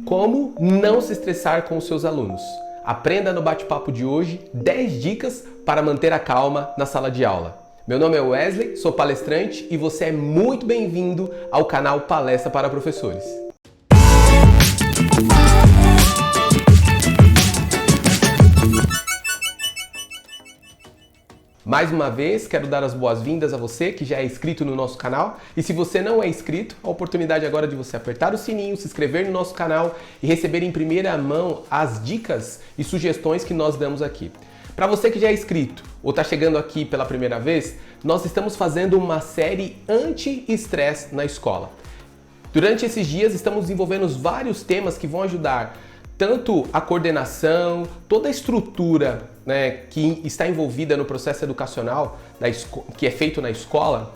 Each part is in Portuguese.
Como não se estressar com os seus alunos? Aprenda no bate-papo de hoje 10 dicas para manter a calma na sala de aula. Meu nome é Wesley, sou palestrante e você é muito bem-vindo ao canal Palestra para Professores. Mais uma vez, quero dar as boas-vindas a você que já é inscrito no nosso canal. E se você não é inscrito, a oportunidade agora de você apertar o sininho, se inscrever no nosso canal e receber em primeira mão as dicas e sugestões que nós damos aqui. Para você que já é inscrito ou está chegando aqui pela primeira vez, nós estamos fazendo uma série anti-estresse na escola. Durante esses dias estamos desenvolvendo vários temas que vão ajudar tanto a coordenação, toda a estrutura, que está envolvida no processo educacional que é feito na escola,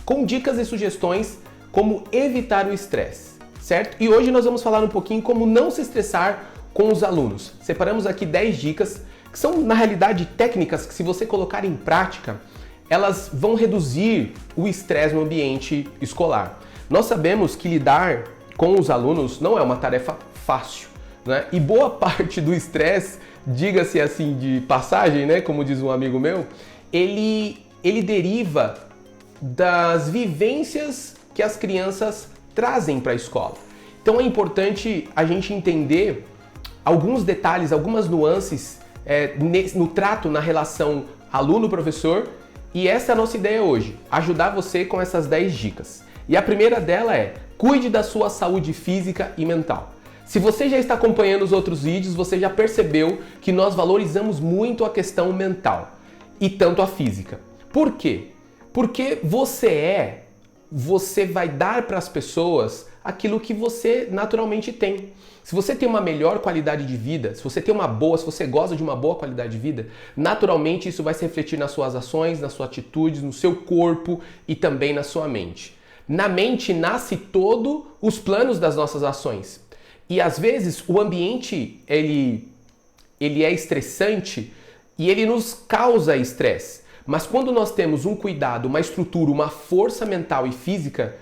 com dicas e sugestões como evitar o estresse, certo? E hoje nós vamos falar um pouquinho como não se estressar com os alunos. Separamos aqui 10 dicas que são, na realidade, técnicas que, se você colocar em prática, elas vão reduzir o estresse no ambiente escolar. Nós sabemos que lidar com os alunos não é uma tarefa fácil, né? E boa parte do estresse, diga-se assim de passagem, né, como diz um amigo meu, ele deriva das vivências que as crianças trazem para a escola. Então é importante a gente entender alguns detalhes, algumas nuances no trato, na relação aluno-professor, e essa é a nossa ideia hoje, ajudar você com essas 10 dicas. E a primeira dela é: cuide da sua saúde física e mental. Se você já está acompanhando os outros vídeos, você já percebeu que nós valorizamos muito a questão mental e tanto a física. Por quê? Porque você vai dar para as pessoas aquilo que você naturalmente tem. Se você tem uma melhor qualidade de vida, se você gosta de uma boa qualidade de vida, naturalmente isso vai se refletir nas suas ações, nas suas atitudes, no seu corpo e também na sua mente. Na mente nasce todos os planos das nossas ações. E às vezes o ambiente ele é estressante e ele nos causa estresse. Mas quando nós temos um cuidado, uma estrutura, uma força mental e física,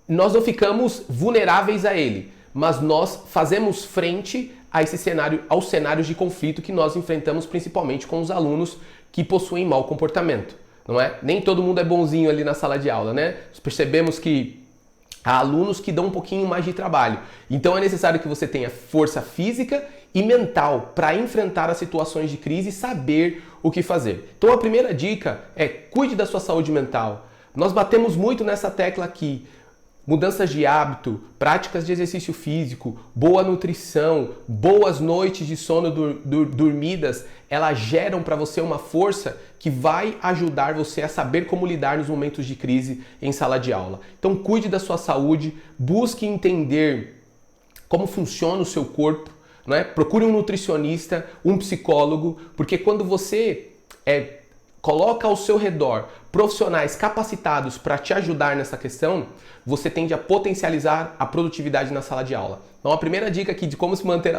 nós não ficamos vulneráveis a ele, mas nós fazemos frente a esse cenário, aos cenários de conflito que nós enfrentamos principalmente com os alunos que possuem mau comportamento. Não é? Nem todo mundo é bonzinho ali na sala de aula, né? Nós percebemos que há alunos que dão um pouquinho mais de trabalho. Então é necessário que você tenha força física e mental para enfrentar as situações de crise e saber o que fazer. Então a primeira dica é: cuide da sua saúde mental. Nós batemos muito nessa tecla aqui. Mudanças de hábito, práticas de exercício físico, boa nutrição, boas noites de sono dormidas, elas geram para você uma força que vai ajudar você a saber como lidar nos momentos de crise em sala de aula. Então cuide da sua saúde, busque entender como funciona o seu corpo, né? Procure um nutricionista, um psicólogo, porque quando você coloca ao seu redor profissionais capacitados para te ajudar nessa questão, você tende a potencializar a produtividade na sala de aula. Então a primeira dica aqui de como se manter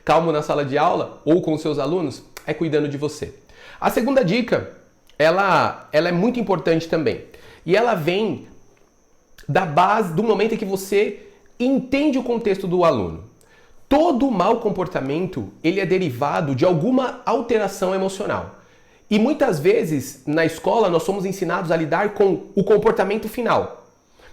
calmo na sala de aula ou com os seus alunos é cuidando de você. A segunda dica, ela é muito importante também. E ela vem da base, do momento em que você entende o contexto do aluno. Todo mau comportamento, ele é derivado de alguma alteração emocional. E muitas vezes, na escola, nós somos ensinados a lidar com o comportamento final.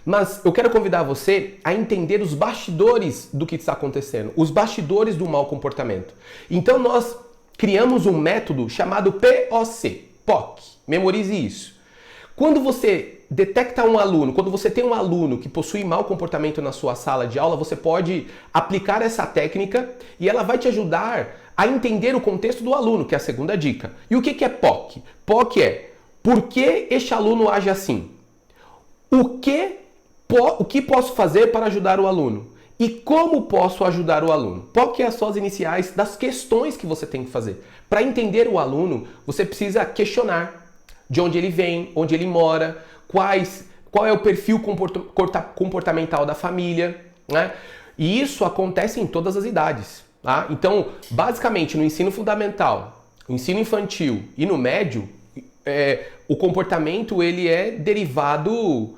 Mas eu quero convidar você a entender os bastidores do que está acontecendo, os bastidores do mau comportamento. Então nós criamos um método chamado POC. Memorize isso. Quando você detecta um aluno, quando você tem um aluno que possui mau comportamento na sua sala de aula, você pode aplicar essa técnica e ela vai te ajudar a entender o contexto do aluno, que é a segunda dica. E o que é POC? POC é: por que este aluno age assim? O que posso fazer para ajudar o aluno? E como posso ajudar o aluno? POC é só as iniciais das questões que você tem que fazer. Para entender o aluno, você precisa questionar de onde ele vem, onde ele mora, qual é o perfil comportamental da família, né? E isso acontece em todas as idades. Tá? Então, basicamente, no ensino fundamental, no ensino infantil e no médio, o comportamento ele é derivado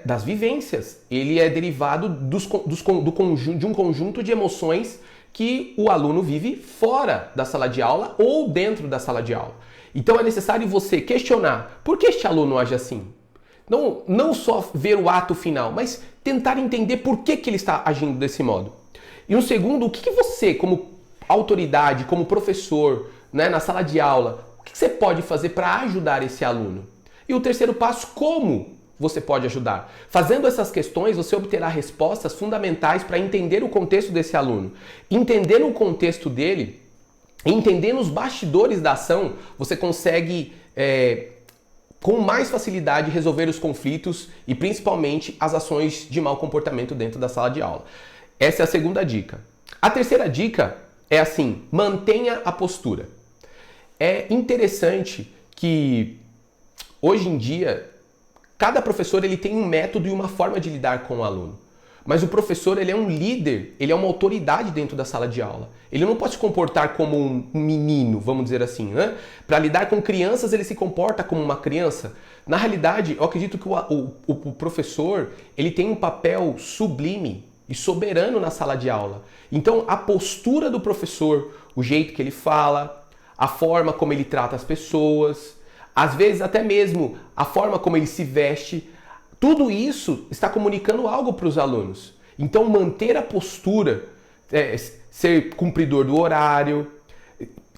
das vivências. Ele é derivado de um conjunto de emoções que o aluno vive fora da sala de aula ou dentro da sala de aula. Então é necessário você questionar por que este aluno age assim. Não só ver o ato final, mas tentar entender por que ele está agindo desse modo. E um segundo, o que você, como autoridade, como professor, né, na sala de aula, o que você pode fazer para ajudar esse aluno? E o terceiro passo, como você pode ajudar? Fazendo essas questões, você obterá respostas fundamentais para entender o contexto desse aluno. Entendendo o contexto dele, entendendo os bastidores da ação, você consegue, com mais facilidade, resolver os conflitos e principalmente as ações de mau comportamento dentro da sala de aula. Essa é a segunda dica. A terceira dica é assim: mantenha a postura. É interessante que hoje em dia cada professor ele tem um método e uma forma de lidar com o aluno. Mas o professor ele é um líder, ele é uma autoridade dentro da sala de aula. Ele não pode se comportar como um menino, vamos dizer assim, né? Para lidar com crianças ele se comporta como uma criança. Na realidade, eu acredito que o professor ele tem um papel sublime e soberano na sala de aula. Então a postura do professor, o jeito que ele fala, a forma como ele trata as pessoas, às vezes até mesmo a forma como ele se veste, tudo isso está comunicando algo para os alunos. Então manter a postura, ser cumpridor do horário,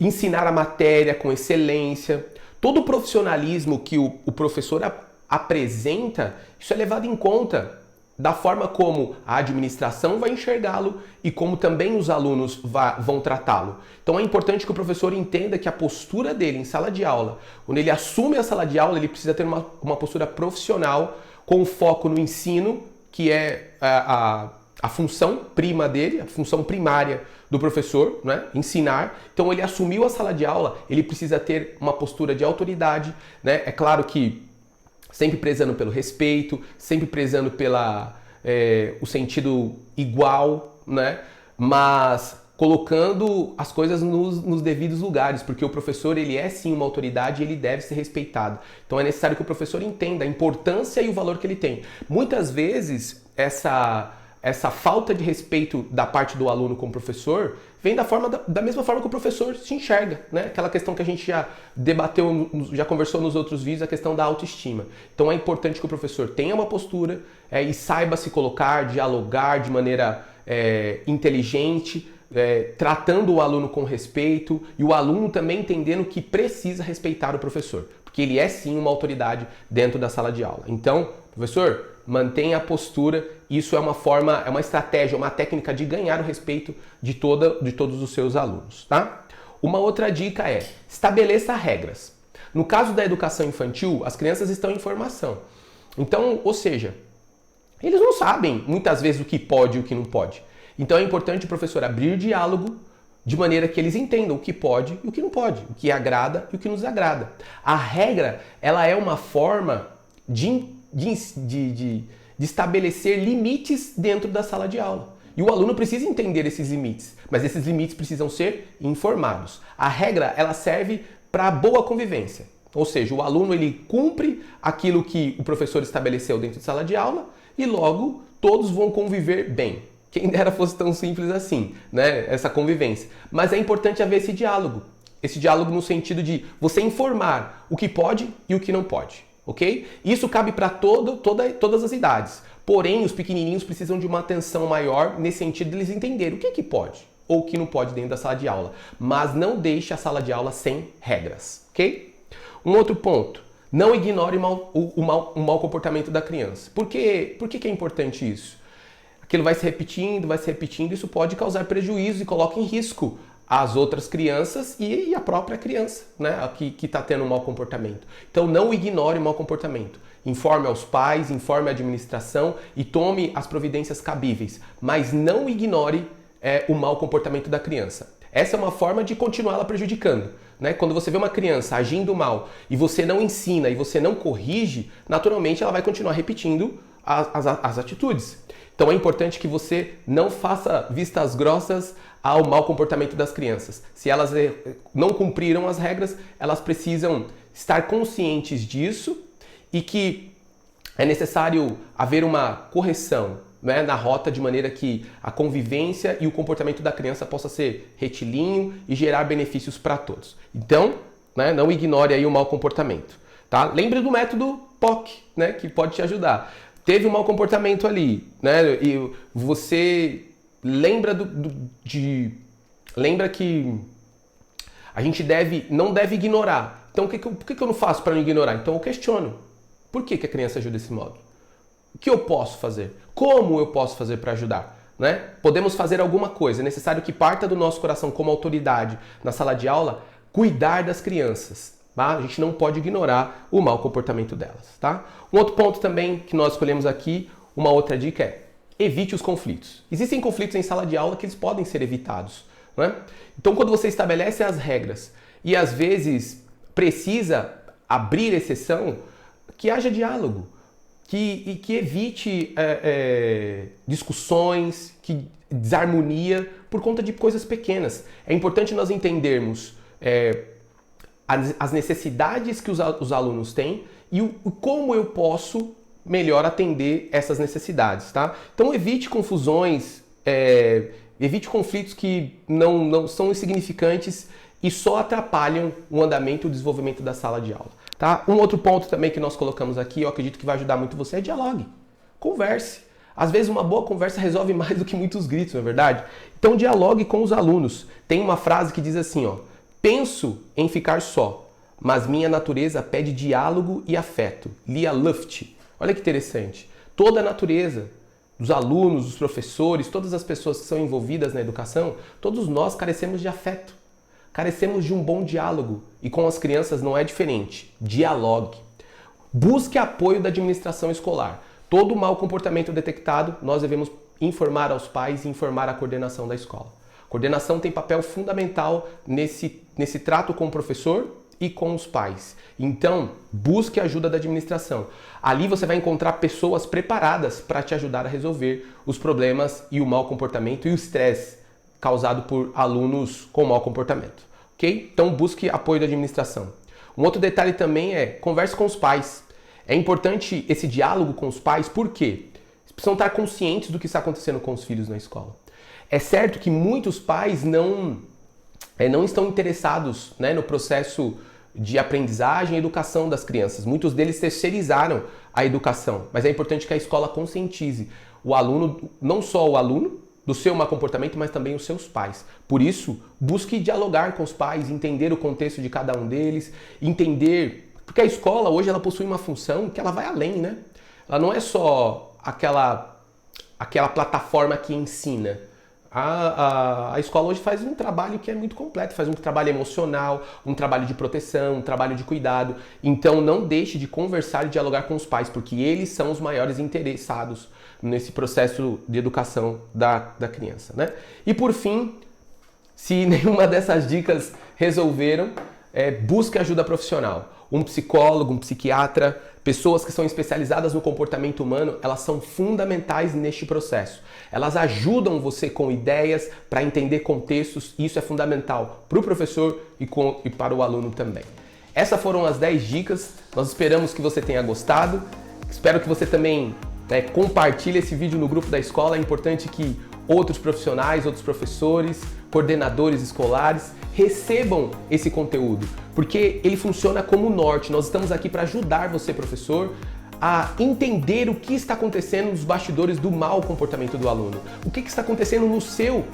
ensinar a matéria com excelência, todo o profissionalismo que o professor apresenta, isso é levado em conta da forma como a administração vai enxergá-lo e como também os alunos vão tratá-lo. Então é importante que o professor entenda que a postura dele em sala de aula, quando ele assume a sala de aula, ele precisa ter uma postura profissional com foco no ensino, que é a função prima dele, a função primária do professor, né? Ensinar. Então ele assumiu a sala de aula, ele precisa ter uma postura de autoridade, né? É claro que sempre prezando pelo respeito, sempre prezando o sentido igual, né? Mas colocando as coisas nos devidos lugares, porque o professor ele é sim uma autoridade e ele deve ser respeitado. Então é necessário que o professor entenda a importância e o valor que ele tem. Muitas vezes essa falta de respeito da parte do aluno com o professor vem da mesma forma que o professor se enxerga, né? Aquela questão que a gente já debateu, já conversou nos outros vídeos, a questão da autoestima. Então é importante que o professor tenha uma postura e saiba se colocar, dialogar de maneira inteligente, tratando o aluno com respeito e o aluno também entendendo que precisa respeitar o professor, porque ele é sim uma autoridade dentro da sala de aula. Então, professor, mantenha a postura. Isso é uma estratégia, uma técnica de ganhar o respeito de todos os seus alunos, tá? Uma outra dica é: estabeleça regras. No caso da educação infantil, as crianças estão em formação. Então, ou seja, eles não sabem muitas vezes o que pode e o que não pode. Então é importante o professor abrir diálogo de maneira que eles entendam o que pode e o que não pode, o que agrada e o que nos agrada. A regra, ela é uma forma de estabelecer limites dentro da sala de aula. E o aluno precisa entender esses limites, mas esses limites precisam ser informados. A regra, ela serve para boa convivência. Ou seja, o aluno ele cumpre aquilo que o professor estabeleceu dentro de sala de aula e logo todos vão conviver bem. Quem dera fosse tão simples assim, né? Essa convivência. Mas é importante haver esse diálogo. Esse diálogo no sentido de você informar o que pode e o que não pode. Ok? Isso cabe para todas as idades. Porém, os pequenininhos precisam de uma atenção maior nesse sentido de eles entenderem o que mau ou o que não pode dentro da sala de aula. Mas não deixe a sala de aula sem regras. Ok? Um outro ponto. Não ignore o mau comportamento da criança. Por que é importante isso? Aquilo vai se repetindo, isso pode causar prejuízo e coloca em risco as outras crianças e a própria criança, né, que está tendo um mau comportamento. Então não ignore o mau comportamento. Informe aos pais, informe a administração e tome as providências cabíveis, mas não ignore o mau comportamento da criança. Essa é uma forma de continuá-la prejudicando. Né? Quando você vê uma criança agindo mal e você não ensina e você não corrige, naturalmente ela vai continuar repetindo as atitudes. Então é importante que você não faça vistas grossas ao mau comportamento das crianças. Se elas não cumpriram as regras, elas precisam estar conscientes disso e que é necessário haver uma correção, né, na rota, de maneira que a convivência e o comportamento da criança possa ser retilíneo e gerar benefícios para todos. Então, né, não ignore aí o mau comportamento. Tá? Lembre do método POC, né, que pode te ajudar. Teve um mau comportamento ali, né, e você lembra lembra que a gente não deve ignorar. Então, por que eu não faço para não ignorar? Então, eu questiono. Por que a criança agiu desse modo? O que eu posso fazer? Como eu posso fazer para ajudar? Né? Podemos fazer alguma coisa. É necessário que parta do nosso coração, como autoridade na sala de aula, cuidar das crianças. Tá? A gente não pode ignorar o mau comportamento delas. Tá? Um outro ponto também que nós escolhemos aqui, uma outra dica é: evite os conflitos. Existem conflitos em sala de aula que eles podem ser evitados. Né? Então, quando você estabelece as regras e às vezes precisa abrir exceção, que haja diálogo, que evite discussões, que desarmonia por conta de coisas pequenas. É importante nós entendermos as necessidades que os alunos têm e como eu posso melhor atender essas necessidades. Tá? Então evite confusões, evite conflitos que não são insignificantes e só atrapalham o andamento e o desenvolvimento da sala de aula. Tá? Um outro ponto também que nós colocamos aqui, eu acredito que vai ajudar muito você, é dialogue. Converse. Às vezes uma boa conversa resolve mais do que muitos gritos, não é verdade? Então dialogue com os alunos. Tem uma frase que diz assim, ó: penso em ficar só, mas minha natureza pede diálogo e afeto. Lia Luft. Olha que interessante. Toda a natureza dos alunos, dos professores, todas as pessoas que são envolvidas na educação, todos nós carecemos de afeto. Carecemos de um bom diálogo e com as crianças não é diferente. Dialogue. Busque apoio da administração escolar. Todo mau comportamento detectado, nós devemos informar aos pais e informar a coordenação da escola. A coordenação tem papel fundamental nesse trato com o professor e com os pais. Então, busque a ajuda da administração. Ali você vai encontrar pessoas preparadas para te ajudar a resolver os problemas e o mau comportamento e o estresse causado por alunos com mau comportamento. Ok? Então busque apoio da administração. Um outro detalhe também é: converse com os pais. É importante esse diálogo com os pais, por quê? Eles precisam estar conscientes do que está acontecendo com os filhos na escola. É certo que muitos pais não estão interessados, né, no processo de aprendizagem e educação das crianças. Muitos deles terceirizaram a educação, mas é importante que a escola conscientize o aluno, não só o aluno, do seu mau comportamento, mas também os seus pais. Por isso, busque dialogar com os pais, entender o contexto de cada um deles, entender... Porque a escola hoje ela possui uma função que ela vai além, né? Ela não é só aquela plataforma que ensina. A escola hoje faz um trabalho que é muito completo, faz um trabalho emocional, um trabalho de proteção, um trabalho de cuidado. Então não deixe de conversar e dialogar com os pais, porque eles são os maiores interessados nesse processo de educação da criança, né? E por fim, se nenhuma dessas dicas resolveram, busque ajuda profissional. Um psicólogo, um psiquiatra, pessoas que são especializadas no comportamento humano, elas são fundamentais neste processo. Elas ajudam você com ideias para entender contextos e isso é fundamental para o professor e para o aluno também. Essas foram as 10 dicas, nós esperamos que você tenha gostado, espero que você também compartilhe esse vídeo no grupo da escola. É importante que outros profissionais, outros professores, coordenadores escolares recebam esse conteúdo, porque ele funciona como norte. Nós estamos aqui para ajudar você, professor, a entender o que está acontecendo nos bastidores do mau comportamento do aluno. O que está acontecendo no seu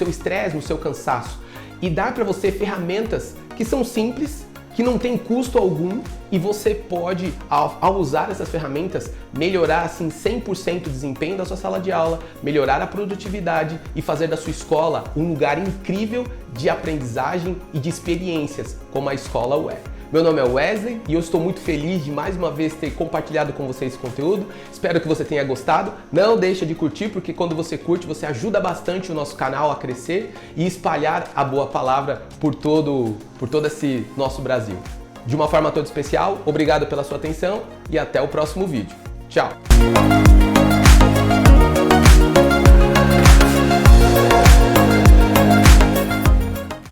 estresse, no seu cansaço. E dar para você ferramentas que são simples, que não tem custo algum e você pode, ao usar essas ferramentas, melhorar assim 100% o desempenho da sua sala de aula, melhorar a produtividade e fazer da sua escola um lugar incrível de aprendizagem e de experiências, como a escola o é. Meu nome é Wesley e eu estou muito feliz de mais uma vez ter compartilhado com você esse conteúdo. Espero que você tenha gostado. Não deixa de curtir, porque quando você curte, você ajuda bastante o nosso canal a crescer e espalhar a boa palavra por todo esse nosso Brasil. De uma forma toda especial, obrigado pela sua atenção e até o próximo vídeo. Tchau!